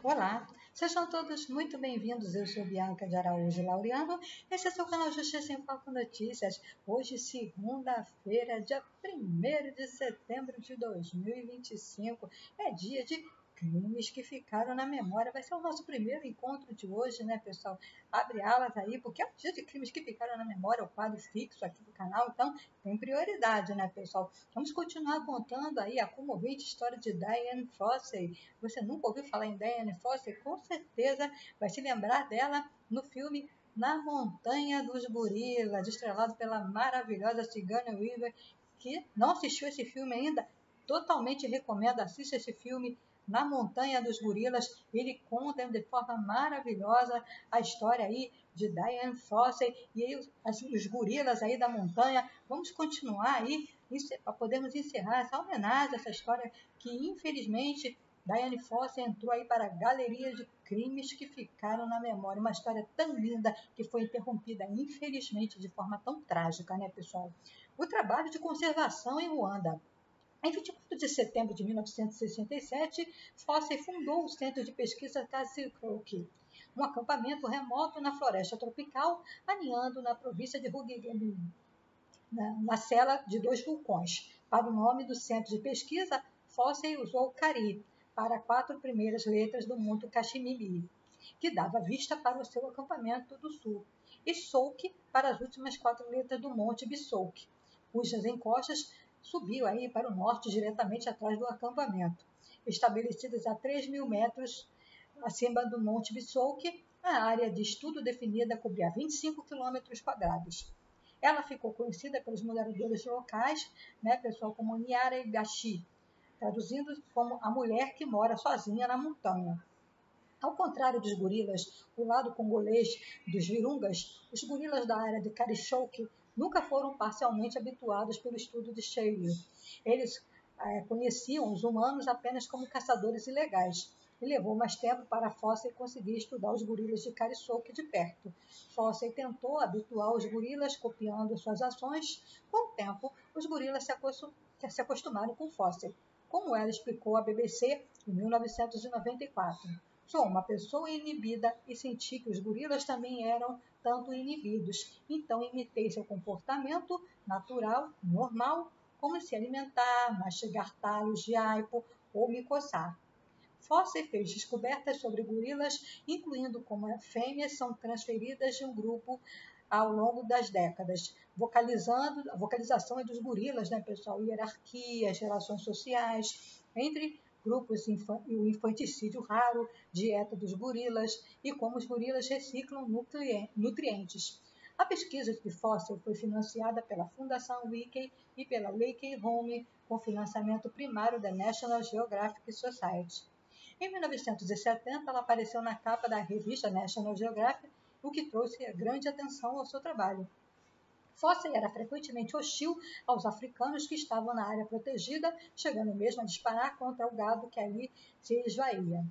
Olá, sejam todos muito bem-vindos. Eu sou Bianca de Araújo Laureano. Esse é seu canal Justiça em Foco Notícias. Hoje, segunda-feira, dia 1º de setembro de 2025. É dia de crimes que ficaram na memória. Vai ser o nosso primeiro encontro de hoje, né, pessoal? Abre alas aí, porque é o dia de crimes que ficaram na memória, o quadro fixo aqui do canal, então tem prioridade, né, pessoal? Vamos continuar contando aí a comovente história de Dian Fossey. Você nunca ouviu falar em Dian Fossey? Com certeza vai se lembrar dela no filme Na Montanha dos Gorilas, estrelado pela maravilhosa Sigourney Weaver, que não assistiu esse filme ainda. Totalmente recomendo, assista esse filme Na Montanha dos Gorilas. Ele conta de forma maravilhosa a história aí de Dian Fossey e aí os gorilas aí da montanha. Vamos continuar aí para podermos encerrar essa homenagem, essa história que infelizmente Dian Fossey entrou aí para a galeria de crimes que ficaram na memória. Uma história tão linda que foi interrompida, infelizmente, de forma tão trágica, né, pessoal? O trabalho de conservação em Ruanda. Em 24 de setembro de 1967, Fossey fundou o Centro de Pesquisa Kazikroki, um acampamento remoto na floresta tropical, aninhando na província de Rugigemi, na cela de dois vulcões. Para o nome do centro de pesquisa, Fossey usou Kari para 4 primeiras letras do Monte Kashmiri, que dava vista para o seu acampamento do sul, e Souk para as últimas 4 letras do Monte Bisouk, cujas encostas subiu aí para o norte diretamente atrás do acampamento. Estabelecidas a 3.000 metros acima do Monte Bisouk, a área de estudo definida cobria 25 quilômetros quadrados. Ela ficou conhecida pelos moradores locais, né, pessoal, como Nyara Igashi, traduzindo como a mulher que mora sozinha na montanha. Ao contrário dos gorilas, o lado congolês dos virungas, os gorilas da área de Karichouk nunca foram parcialmente habituados pelo estudo de Sheila. Eles conheciam os humanos apenas como caçadores ilegais, e levou mais tempo para Fossey conseguir estudar os gorilas de Karichouk de perto. Fossey tentou habituar os gorilas copiando suas ações. Com o tempo, os gorilas se acostumaram com Fossey, como ela explicou à BBC em 1994. Sou uma pessoa inibida e senti que os gorilas também eram tanto inibidos. Então imitei seu comportamento natural, normal, como se alimentar, mastigar talhos de aipo ou me coçar. Fossey fez descobertas sobre gorilas, incluindo como as fêmeas são transferidas de um grupo ao longo das décadas. A vocalização é dos gorilas, né, pessoal? Hierarquias, relações sociais, entre grupos e o infanticídio raro, dieta dos gorilas e como os gorilas reciclam nutrientes. A pesquisa de Fossey foi financiada pela Fundação Wiki e pela Wiki Home, com financiamento primário da National Geographic Society. Em 1970, ela apareceu na capa da revista National Geographic, o que trouxe grande atenção ao seu trabalho. Fossey era frequentemente hostil aos africanos que estavam na área protegida, chegando mesmo a disparar contra o gado que ali se esvaía.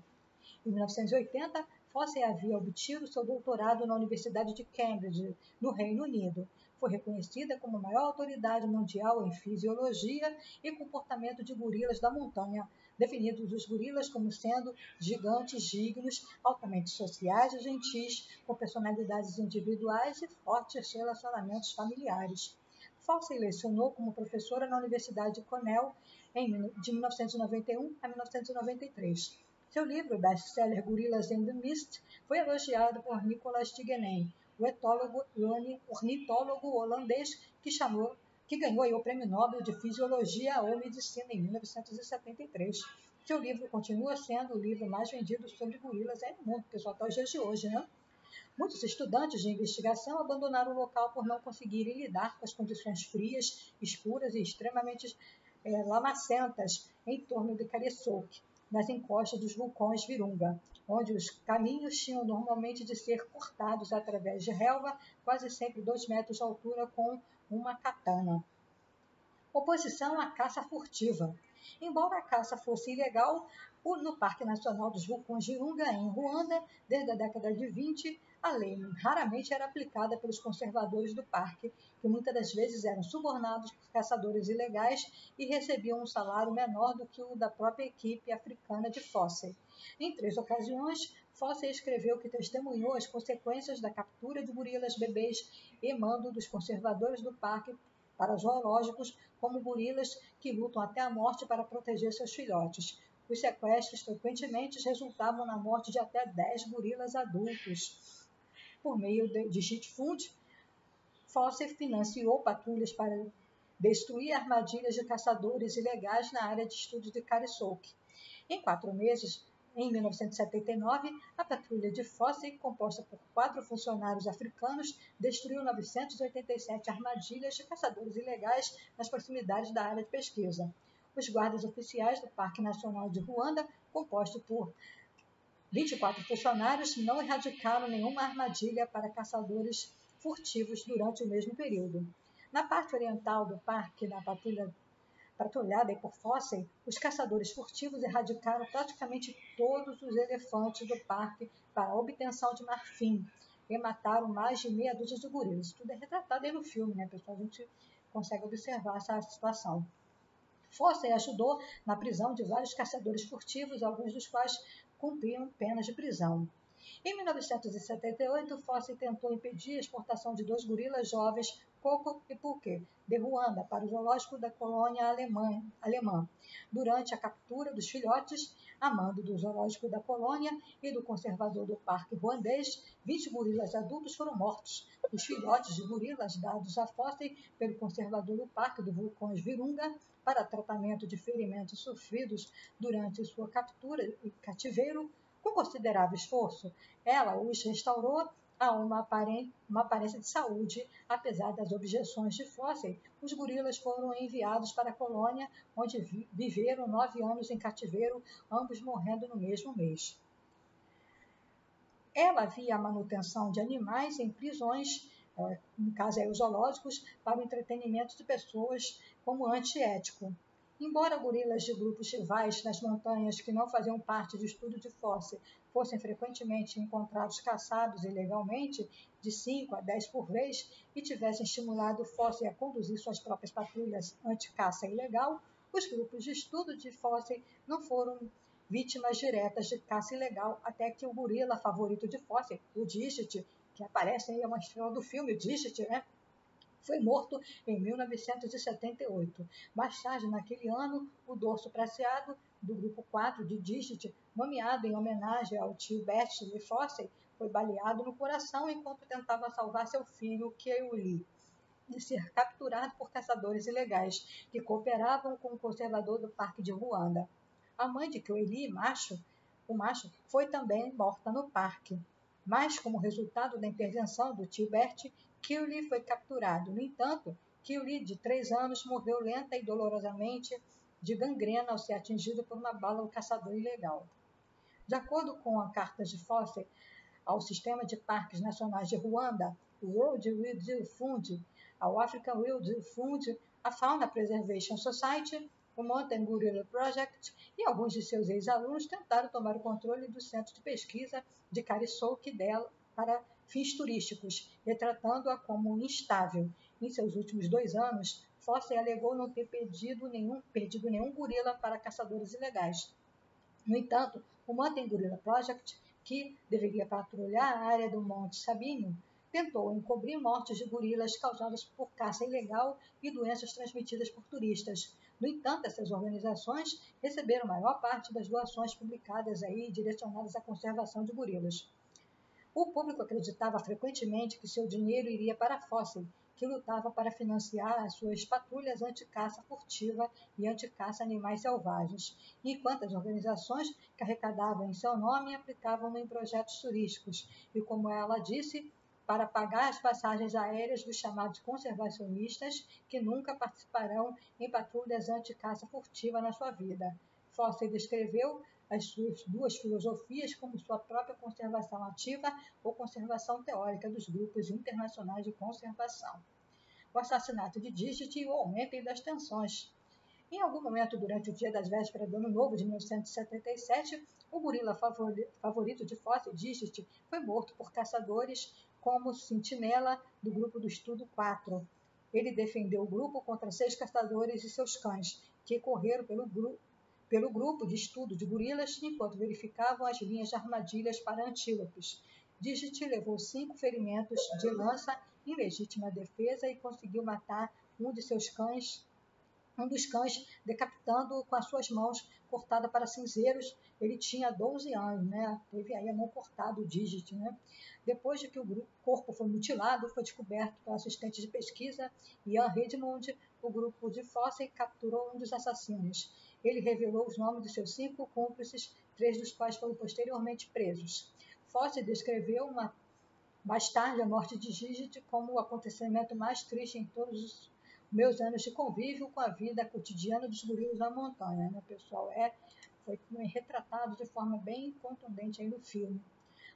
Em 1980, Fossey havia obtido seu doutorado na Universidade de Cambridge, no Reino Unido. Foi reconhecida como a maior autoridade mundial em fisiologia e comportamento de gorilas da montanha, definindo os gorilas como sendo gigantes dignos, altamente sociais e gentis, com personalidades individuais e fortes relacionamentos familiares. Fossey lecionou como professora na Universidade de Cornell de 1991 a 1993. Seu livro, best-seller Gorillas in the Mist, foi elogiado por Nicolas Tigenen, o ornitólogo holandês que ganhou o Prêmio Nobel de Fisiologia ou Medicina em 1973. Seu livro continua sendo o livro mais vendido sobre gorilas no mundo, pessoal, até os dias de hoje, né? Muitos estudantes de investigação abandonaram o local por não conseguirem lidar com as condições frias, escuras e extremamente lamacentas em torno de Karichouk, nas encostas dos vulcões Virunga, onde os caminhos tinham normalmente de ser cortados através de relva, quase sempre 2 metros de altura, com uma katana. Oposição à caça furtiva. Embora a caça fosse ilegal no Parque Nacional dos Vulcões de Virunga, em Ruanda, desde a década de 20, a lei raramente era aplicada pelos conservadores do parque, que muitas das vezes eram subornados por caçadores ilegais e recebiam um salário menor do que o da própria equipe africana de Fossey. Em 3 ocasiões, Fossey escreveu que testemunhou as consequências da captura de gorilas bebês e mando dos conservadores do parque para zoológicos, como gorilas que lutam até a morte para proteger seus filhotes. Os sequestros frequentemente resultavam na morte de até 10 gorilas adultos. Por meio de cheat fund, Fossey financiou patrulhas para destruir armadilhas de caçadores ilegais na área de estudos de Cariçoque. Em 4 meses, em 1979, a patrulha de Fossey, composta por 4 funcionários africanos, destruiu 987 armadilhas de caçadores ilegais nas proximidades da área de pesquisa. Os guardas oficiais do Parque Nacional de Ruanda, composto por 24 funcionários, não erradicaram nenhuma armadilha para caçadores furtivos durante o mesmo período. Na parte oriental do parque, na patrulhada por Fossey, os caçadores furtivos erradicaram praticamente todos os elefantes do parque para a obtenção de marfim e mataram mais de meia dúzia de gorilas. Isso tudo é retratado aí no filme, né, pessoal? A gente consegue observar essa situação. Fossey ajudou na prisão de vários caçadores furtivos, alguns dos quais cumpriam penas de prisão. Em 1978, Fossey tentou impedir a exportação de 2 gorilas jovens, Coco e Pulque, de Ruanda para o zoológico da colônia alemã. Durante a captura dos filhotes, a mando do zoológico da colônia e do conservador do parque ruandês, 20 gorilas adultos foram mortos. Os filhotes de gorilas dados a Fossey pelo conservador do parque do Vulcões Virunga para tratamento de ferimentos sofridos durante sua captura e cativeiro, com considerável esforço, ela os restaurou a uma aparência de saúde. Apesar das objeções de Fossey, os gorilas foram enviados para a colônia, onde viveram 9 anos em cativeiro, ambos morrendo no mesmo mês. Ela via a manutenção de animais em prisões, no caso os zoológicos, para o entretenimento de pessoas como antiético. Embora gorilas de grupos rivais nas montanhas que não faziam parte do estudo de Fossey fossem frequentemente encontrados caçados ilegalmente, de 5 a 10 por vez, e tivessem estimulado Fossey a conduzir suas próprias patrulhas anti-caça ilegal, os grupos de estudo de Fossey não foram vítimas diretas de caça ilegal, até que o gorila favorito de Fossey, o Digit, que aparece aí, é uma estrela do filme, o Digit, né? Foi morto em 1978. Mais tarde, naquele ano, o dorso prateado do grupo 4 de Digit, nomeado em homenagem ao tio Bert de Fossey, foi baleado no coração enquanto tentava salvar seu filho, Keuli, de ser capturado por caçadores ilegais que cooperavam com o conservador do Parque de Ruanda. A mãe de Keuli, o macho, foi também morta no parque. Mas, como resultado da intervenção do tio Bert, Keuli foi capturado. No entanto, Keuli, de 3 anos, morreu lenta e dolorosamente de gangrena ao ser atingido por uma bala do caçador ilegal. De acordo com a carta de Fossey ao Sistema de Parques Nacionais de Ruanda, o World Wildlife Fund, ao African Wildlife Fund, a Fauna Preservation Society, o Mountain Gorilla Project e alguns de seus ex-alunos tentaram tomar o controle do centro de pesquisa de Cariçoque dela para fins turísticos, retratando-a como instável. Em seus últimos 2 anos, Fossey alegou não ter perdido nenhum gorila para caçadores ilegais. No entanto, o Mountain Gorilla Project, que deveria patrulhar a área do Monte Sabino, tentou encobrir mortes de gorilas causadas por caça ilegal e doenças transmitidas por turistas. No entanto, essas organizações receberam a maior parte das doações publicadas aí direcionadas à conservação de gorilas. O público acreditava frequentemente que seu dinheiro iria para Fossey, que lutava para financiar as suas patrulhas anti-caça furtiva e anti-caça animais selvagens, enquanto as organizações que arrecadavam em seu nome aplicavam-no em projetos turísticos e, como ela disse, para pagar as passagens aéreas dos chamados conservacionistas que nunca participarão em patrulhas anti-caça furtiva na sua vida. Fossey descreveu as suas 2 filosofias como sua própria conservação ativa ou conservação teórica dos grupos internacionais de conservação. O assassinato de Digit e o aumento das tensões Em algum momento durante o dia das vésperas do Ano Novo de 1977, o gorila favorito de Fosse, Digit, foi morto por caçadores como sentinela do grupo do Estudo 4. Ele defendeu o grupo contra 6 caçadores e seus cães, que correram pelo grupo de estudo de gorilas enquanto verificavam as linhas de armadilhas para antílopes. Digit levou 5 ferimentos de lança em legítima defesa e conseguiu matar um dos cães, decapitando-o com as suas mãos cortadas para cinzeiros. Ele tinha 12 anos, né? Teve aí a mão cortada, o Digit, né? Depois de que o corpo foi mutilado, foi descoberto pelo assistente de pesquisa Ian Redmond. O grupo de Fosse capturou um dos assassinos. Ele revelou os nomes de seus 5 cúmplices, 3 dos quais foram posteriormente presos. Fosse descreveu mais tarde a morte de Digit como o acontecimento mais triste em todos os meus anos de convívio com a vida cotidiana dos gorilas na montanha, né, pessoal? Foi retratado de forma bem contundente aí no filme.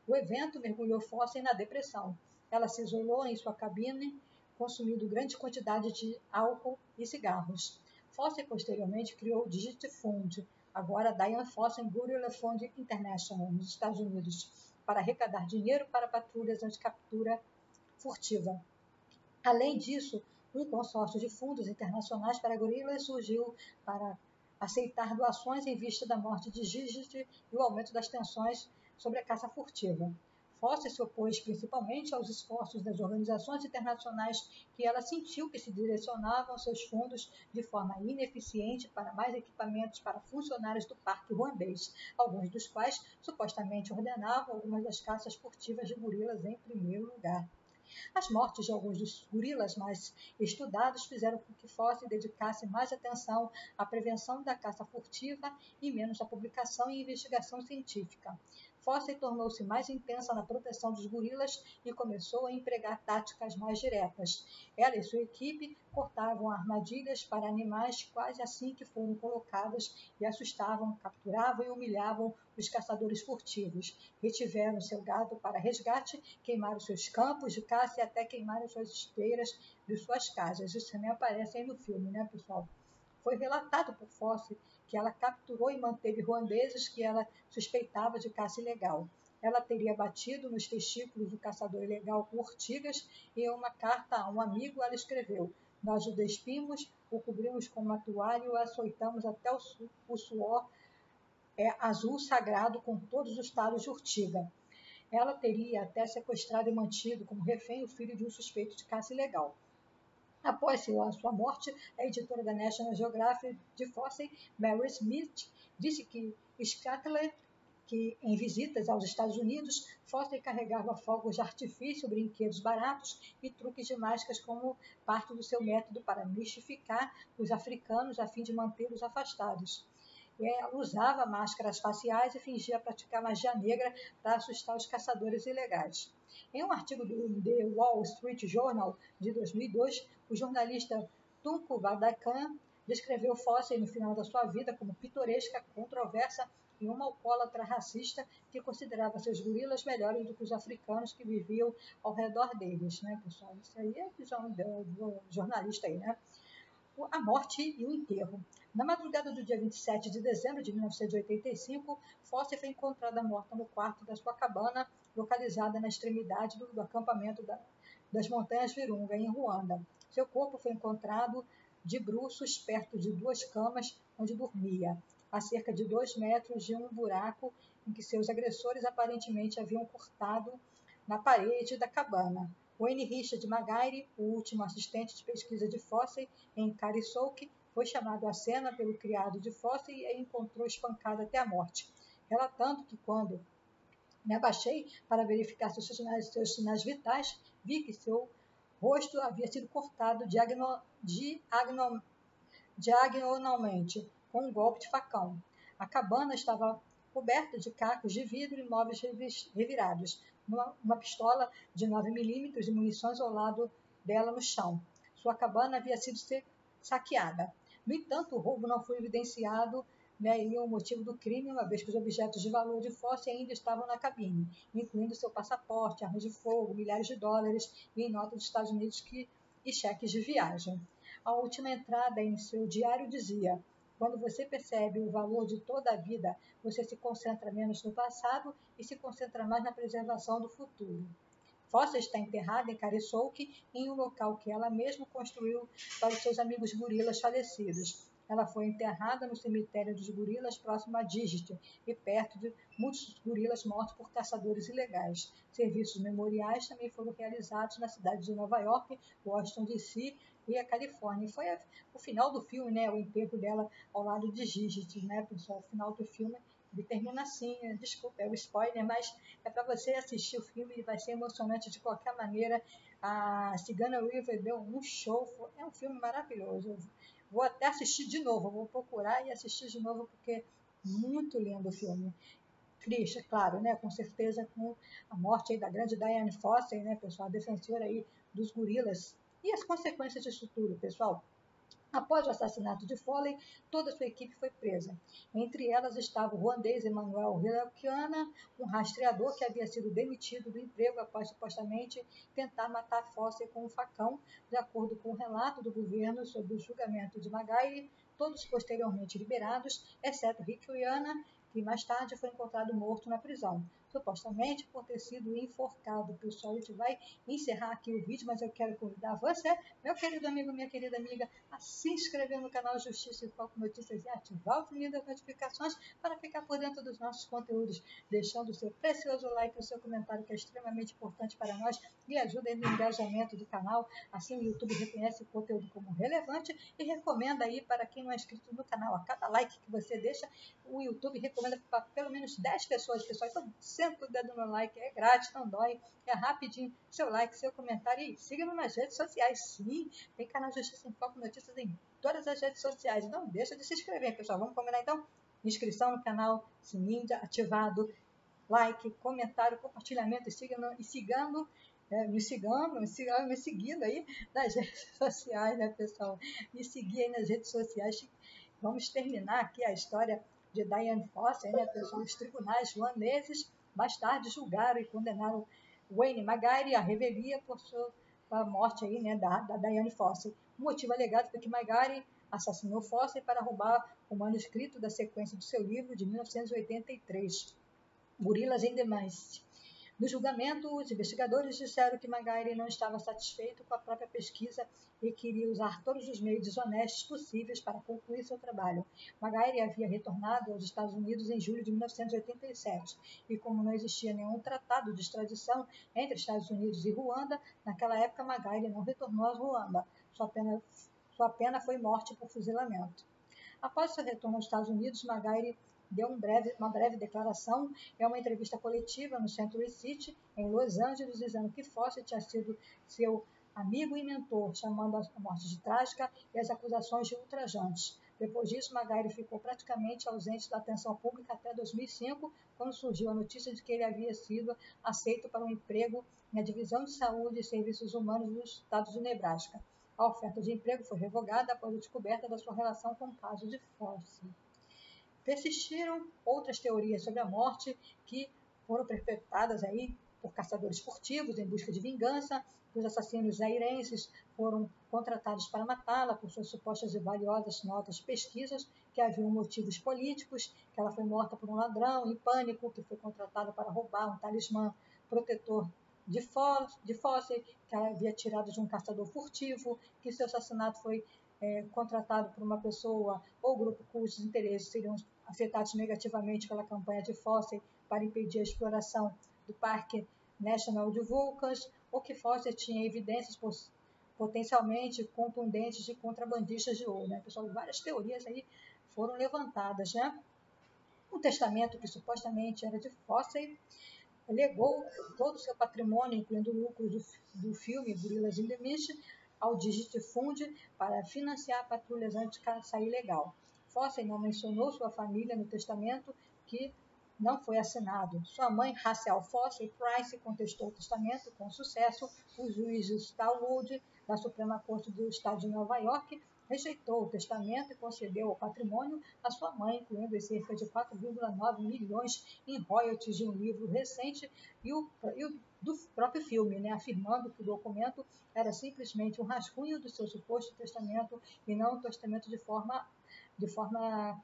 O evento mergulhou Fosse na depressão. Ela se isolou em sua cabine, consumindo grande quantidade de álcool e cigarros. Fosse posteriormente criou o Digit Fund, agora Dian Fossey Gorilla Fund International, nos Estados Unidos, para arrecadar dinheiro para patrulhas anti-captura furtiva. Além disso, um consórcio de fundos internacionais para gorilas surgiu para aceitar doações em vista da morte de Digit e o aumento das tensões sobre a caça furtiva. Fosse se opôs principalmente aos esforços das organizações internacionais que ela sentiu que se direcionavam seus fundos de forma ineficiente para mais equipamentos para funcionários do parque ruandês, alguns dos quais supostamente ordenavam algumas das caças furtivas de gorilas em primeiro lugar. As mortes de alguns dos gorilas mais estudados fizeram com que Fosse dedicasse mais atenção à prevenção da caça furtiva e menos à publicação e investigação científica. Fosse tornou-se mais intensa na proteção dos gorilas e começou a empregar táticas mais diretas. Ela e sua equipe cortavam armadilhas para animais quase assim que foram colocadas e assustavam, capturavam e humilhavam os caçadores furtivos. Retiveram seu gado para resgate, queimaram seus campos de caça e até queimaram suas esteiras de suas casas. Isso também aparece aí no filme, né, pessoal? Foi relatado por Fosse que ela capturou e manteve ruandeses que ela suspeitava de caça ilegal. Ela teria batido nos testículos do caçador ilegal com urtigas e em uma carta a um amigo ela escreveu: "Nós o despimos, o cobrimos com uma toalha e o açoitamos até o suor azul sagrado com todos os talos de urtiga." Ela teria até sequestrado e mantido como refém o filho de um suspeito de caça ilegal. Após sua morte, a editora da National Geographic de Fosse, Mary Smith, disse que Scatler, que em visitas aos Estados Unidos, Fosse carregava fogos de artifício, brinquedos baratos e truques de mágicas como parte do seu método para mistificar os africanos a fim de mantê-los afastados. Ela usava máscaras faciais e fingia praticar magia negra para assustar os caçadores ilegais. Em um artigo do The Wall Street Journal de 2002, o jornalista Tunku Vadakan descreveu Fosse no final da sua vida como pitoresca, controversa e uma alcoólatra racista que considerava seus gorilas melhores do que os africanos que viviam ao redor deles, né, pessoal? Isso aí é a visão do jornalista aí, né? A morte e o enterro. Na madrugada do dia 27 de dezembro de 1985, Fosse foi encontrada morta no quarto da sua cabana, localizada na extremidade do acampamento das Montanhas Virunga, em Ruanda. Seu corpo foi encontrado de bruços perto de 2 camas onde dormia, a cerca de 2 metros de um buraco em que seus agressores aparentemente haviam cortado na parede da cabana. Wayne Richard Magaire, o último assistente de pesquisa de Fosse em Carisouk, foi chamado à cena pelo criado de Fosse e a encontrou espancada até a morte, relatando que quando me abaixei para verificar seus sinais vitais, vi que seu rosto havia sido cortado diagonalmente com um golpe de facão. A cabana estava coberta de cacos de vidro e móveis revirados, uma pistola de 9 milímetros e munições ao lado dela no chão. Sua cabana havia sido saqueada. No entanto, o roubo não foi evidenciado, né, e o motivo do crime, uma vez que os objetos de valor de Fosse ainda estavam na cabine, incluindo seu passaporte, armas de fogo, milhares de dólares e em notas dos Estados Unidos e cheques de viagem. A última entrada em seu diário dizia: quando você percebe o valor de toda a vida, você se concentra menos no passado e se concentra mais na preservação do futuro. Fossa está enterrada em Cariçouque, em um local que ela mesma construiu para os seus amigos gorilas falecidos. Ela foi enterrada no cemitério dos gorilas próximo a Digit e perto de muitos gorilas mortos por caçadores ilegais. Serviços memoriais também foram realizados na cidade de Nova York, Washington D.C. e a Califórnia. Foi o final do filme, né, o enterro dela ao lado de Digit, né, pessoal? O final do filme ele termina assim, desculpa, é o spoiler, mas é para você assistir o filme e vai ser emocionante de qualquer maneira. A Sigourney Weaver deu um show, é um filme maravilhoso. Vou até assistir de novo, vou procurar e assistir de novo porque é muito lindo o filme. Triste, claro, né? Com certeza com a morte aí da grande Diane Fossey, né, pessoal, a defensora aí dos gorilas. E as consequências disso tudo, pessoal? Após o assassinato de Foley, toda sua equipe foi presa. Entre elas estava o ruandês Emmanuel Hilakiana, um rastreador que havia sido demitido do emprego após supostamente tentar matar Fossey com um facão, de acordo com o relato do governo sobre o julgamento de Magaire, todos posteriormente liberados, exceto Hilakiana, que mais tarde foi encontrado morto na prisão, supostamente por ter sido enforcado. Pessoal, a gente vai encerrar aqui o vídeo, mas eu quero convidar você, meu querido amigo, minha querida amiga, a se inscrever no canal Justiça e Foco Notícias e ativar o sininho das notificações para ficar por dentro dos nossos conteúdos, deixando o seu precioso like e o seu comentário, que é extremamente importante para nós e ajuda no engajamento do canal. Assim o YouTube reconhece o conteúdo como relevante e recomenda aí para quem não é inscrito no canal. A cada like que você deixa, o YouTube recomenda para pelo menos 10 pessoas, pessoal. Então, senta o dedo no like, é grátis, não dói, é rapidinho. Seu like, seu comentário e siga-nos nas redes sociais. Sim, tem canal Justiça em Foco Notícias em todas as redes sociais. Não deixa de se inscrever, pessoal. Vamos combinar então? Inscrição no canal, sininho ativado, like, comentário, compartilhamento e sigando, me seguindo aí nas redes sociais, né, pessoal? Me seguir aí nas redes sociais. Vamos terminar aqui a história de Diane Fossey, né, pessoal? Os tribunais ruandeses mais tarde julgaram e condenaram Wayne Magaire à revelia por sua morte aí, né, da Diane Fossey. O motivo alegado foi que Magaire assassinou Fossey para roubar o manuscrito da sequência do seu livro de 1983, Gorillas in the Mist. No julgamento, os investigadores disseram que Magaire não estava satisfeito com a própria pesquisa e queria usar todos os meios desonestos possíveis para concluir seu trabalho. Magaire havia retornado aos Estados Unidos em julho de 1987 e, como não existia nenhum tratado de extradição entre Estados Unidos e Ruanda, naquela época Magaire não retornou a Ruanda. Sua pena foi morte por fuzilamento. Após seu retorno aos Estados Unidos, Magaire deu uma breve declaração em uma entrevista coletiva no Century City, em Los Angeles, dizendo que Fossey tinha sido seu amigo e mentor, chamando a morte de trágica e as acusações de ultrajantes. Depois disso, Magaire ficou praticamente ausente da atenção pública até 2005, quando surgiu a notícia de que ele havia sido aceito para um emprego na Divisão de Saúde e Serviços Humanos dos Estados de Nebraska. A oferta de emprego foi revogada após a descoberta da sua relação com o caso de Fossey. Persistiram outras teorias sobre a morte que foram perpetradas aí por caçadores furtivos em busca de vingança. Os assassinos zairenses foram contratados para matá-la por suas supostas e valiosas notas de pesquisas, que haviam motivos políticos, que ela foi morta por um ladrão em pânico, que foi contratado para roubar um talismã protetor de Fossey, que ela havia tirado de um caçador furtivo, que seu assassinato foi contratado por uma pessoa ou grupo cujos interesses seriam afetados negativamente pela campanha de Fossey para impedir a exploração do Parque National de Vulcans, ou que Fossey tinha evidências potencialmente contundentes de contrabandistas de ouro. Né? Pessoal, várias teorias aí foram levantadas. Né? Um testamento que supostamente era de Fossey legou todo o seu patrimônio, incluindo o lucro do filme Gorillas in the Mist, ao Digit Fund para financiar patrulhas anti-caça ilegal. Fossey não mencionou sua família no testamento, que não foi assinado. Sua mãe, Rachel Fossey Price, contestou o testamento com sucesso. O juiz Starwood, da Suprema Corte do Estado de Nova York, rejeitou o testamento e concedeu o patrimônio à sua mãe, incluindo cerca de 4,9 milhões em royalties de um livro recente e o do próprio filme, né, afirmando que o documento era simplesmente um rascunho do seu suposto testamento e não um testamento de forma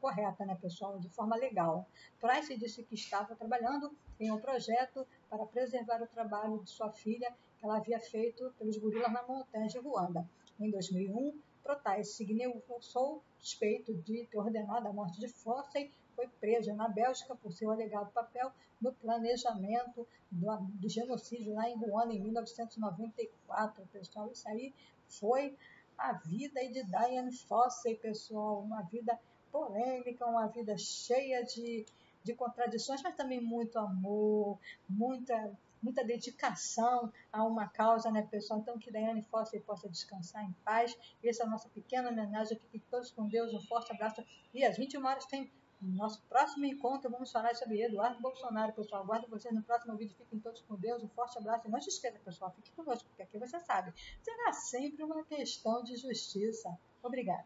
correta, né, pessoal, de forma legal. Price disse que estava trabalhando em um projeto para preservar o trabalho de sua filha que ela havia feito pelos gorilas na montanha de Ruanda. Em 2001, Protais Signeusou, suspeito de ter ordenado a morte de Fossey, foi preso na Bélgica por seu alegado papel no planejamento do genocídio lá em Ruanda em 1994, pessoal. Isso aí foi a vida de Dian Fossey, pessoal, uma vida polêmica, uma vida cheia de contradições, mas também muito amor, muita dedicação a uma causa, né, pessoal? Então, que Diane Fossey possa descansar em paz. Essa é a nossa pequena homenagem aqui. Fiquem todos com Deus. Um forte abraço. E às 21 horas tem nosso próximo encontro. Vamos falar sobre Eduardo Bolsonaro, pessoal. Aguardo vocês no próximo vídeo. Fiquem todos com Deus. Um forte abraço. E não se esqueça, pessoal. Fique conosco, porque aqui você sabe. Será sempre uma questão de justiça. Obrigada.